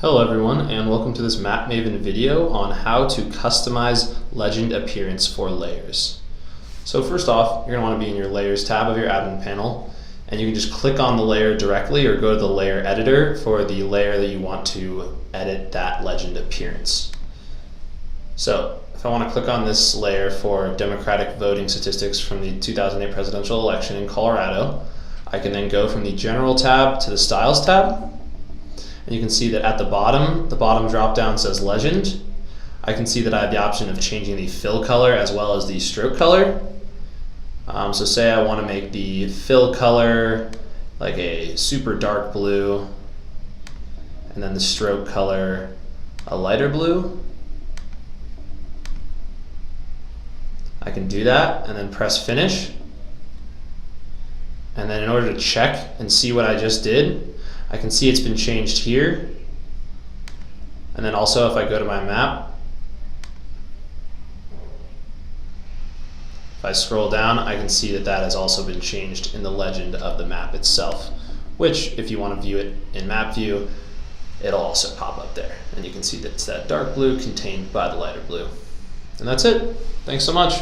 Hello everyone, and welcome to this Map Mavin video on how to customize legend appearance for layers. So first off, you're going to want to be in your Layers tab of your admin panel, and you can just click on the layer directly or go to the layer editor for the layer that you want to edit that legend appearance. So if I want to click on this layer for Democratic voting statistics from the 2008 presidential election in Colorado, I can then go from the General tab to the Styles tab. And you can see that at the bottom drop down says legend. I can see that I have the option of changing the fill color as well as the stroke color. So say I want to make the fill color like a super dark blue, and then the stroke color a lighter blue. I can do that and then press finish. And then in order to check and see what I just did, I can see it's been changed here. And then also if I go to my map, if I scroll down, I can see that that has also been changed in the legend of the map itself, which if you want to view it in map view, it'll also pop up there. And you can see that it's that dark blue contained by the lighter blue. And that's it. Thanks so much.